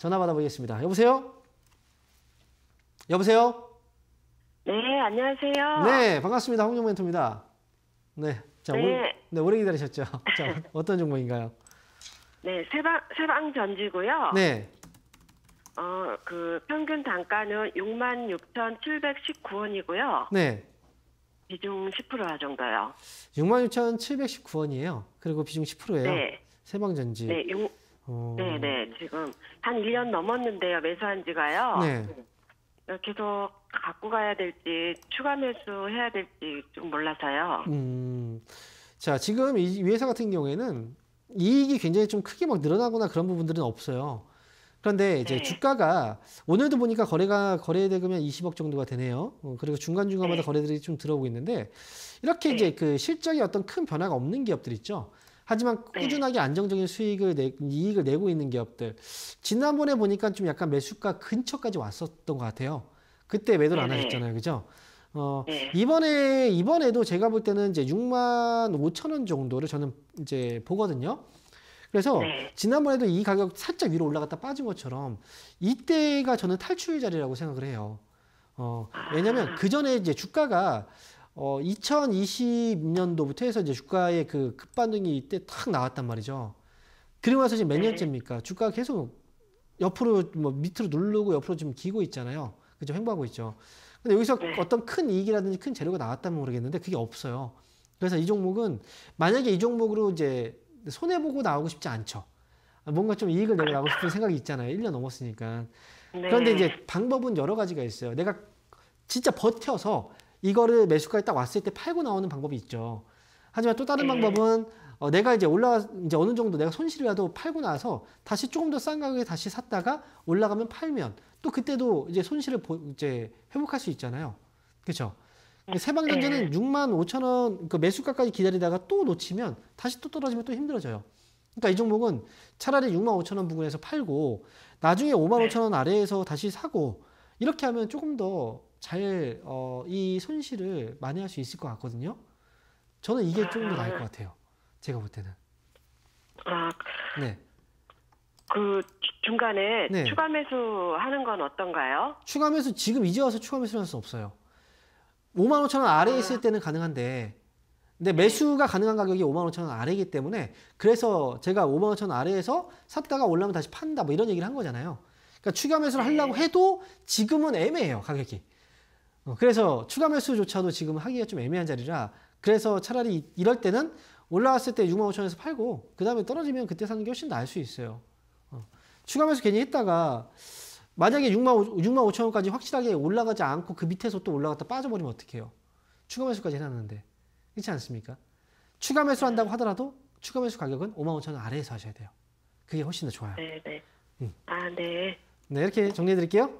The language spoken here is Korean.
전화 받아보겠습니다. 여보세요? 여보세요? 네, 안녕하세요. 네, 반갑습니다. 홍정 멘토입니다. 네, 자, 네. 오래 기다리셨죠? 자, 어떤 종목인가요? 네, 세방전지고요. 네, 그 평균 단가는 66,719원이고요. 네, 비중 10% 정도요. 66,719원이에요. 그리고 비중 10%예요. 네. 세방전지. 네, 네, 지금 한 1년 넘었는데요. 매수한 지가요. 네. 계속 갖고 가야 될지 추가 매수해야 될지 좀 몰라서요. 자, 지금 이 회사 같은 경우에는 이익이 굉장히 좀 크게 막 늘어나거나 그런 부분들은 없어요. 그런데 이제 네. 주가가 오늘도 보니까 거래 대금이 한 20억 정도가 되네요. 그리고 중간중간마다 네. 거래들이 좀 들어오고 있는데 이렇게 네. 이제 그 실적에 어떤 큰 변화가 없는 기업들 있죠. 하지만 네. 꾸준하게 안정적인 이익을 내고 있는 기업들. 지난번에 보니까 좀 약간 매수가 근처까지 왔었던 것 같아요. 그때 매도를 안 네네. 하셨잖아요. 그죠? 네. 이번에도 제가 볼 때는 이제 6만 5천 원 정도를 저는 이제 보거든요. 그래서 네. 지난번에도 이 가격 살짝 위로 올라갔다 빠진 것처럼 이때가 저는 탈출 자리라고 생각을 해요. 왜냐면 그 전에 이제 주가가 2020년도부터 해서 이제 주가의 그 급반등이 이때 탁 나왔단 말이죠. 그리고 나서 지금 몇 네. 년째입니까? 주가가 계속 옆으로 뭐 밑으로 누르고 옆으로 좀 기고 있잖아요. 그죠? 횡보하고 있죠. 근데 여기서 네. 어떤 큰 이익이라든지 큰 재료가 나왔다면 모르겠는데 그게 없어요. 그래서 이 종목은 만약에 이 종목으로 이제 손해보고 나오고 싶지 않죠. 뭔가 좀 이익을 내고 나오고 싶은 생각이 있잖아요. 1년 넘었으니까. 네. 그런데 이제 방법은 여러 가지가 있어요. 내가 진짜 버텨서 이거를 매수가에 딱 왔을 때 팔고 나오는 방법이 있죠. 하지만 또 다른 네. 방법은 내가 이제 이제 어느 정도 내가 손실이라도 팔고 나서 다시 조금 더 싼 가격에 다시 샀다가 올라가면 팔면 또 그때도 이제 손실을 이제 회복할 수 있잖아요. 그렇죠? 세방전자는 6만 5천 원 그 매수가까지 기다리다가 또 놓치면 다시 또 떨어지면 또 힘들어져요. 그러니까 이 종목은 차라리 6만 5천 원 부근에서 팔고 나중에 5만 5천 원 아래에서 다시 사고 이렇게 하면 조금 더 잘 이 손실을 만회할 수 있을 것 같거든요. 저는 이게 조금 더 나을 것 같아요. 제가 볼 때는. 네. 그 중간에 네. 추가 매수하는 건 어떤가요? 추가 매수 지금 이제 와서 추가 매수를 할 수 없어요. 5만 5천 원 아래에 있을 때는 가능한데 근데 매수가 가능한 가격이 5만 5천 원 아래이기 때문에 그래서 제가 5만 5천 원 아래에서 샀다가 올라오면 다시 판다 뭐 이런 얘기를 한 거잖아요. 그러니까 추가 매수를 하려고 해도 지금은 애매해요. 가격이. 그래서 추가 매수조차도 지금 하기가 좀 애매한 자리라 그래서 차라리 이럴 때는 올라왔을 때 6만 5천 원에서 팔고 그 다음에 떨어지면 그때 사는 게 훨씬 나을 수 있어요. 추가 매수 괜히 했다가 만약에 6만 5천 원까지 확실하게 올라가지 않고 그 밑에서 또 올라갔다 빠져버리면 어떡해요? 추가 매수까지 해놨는데. 그렇지 않습니까? 추가 매수 한다고 하더라도 추가 매수 가격은 5만 5천 원 아래에서 하셔야 돼요. 그게 훨씬 더 좋아요. 네, 네. 네. 네, 이렇게 정리해 드릴게요.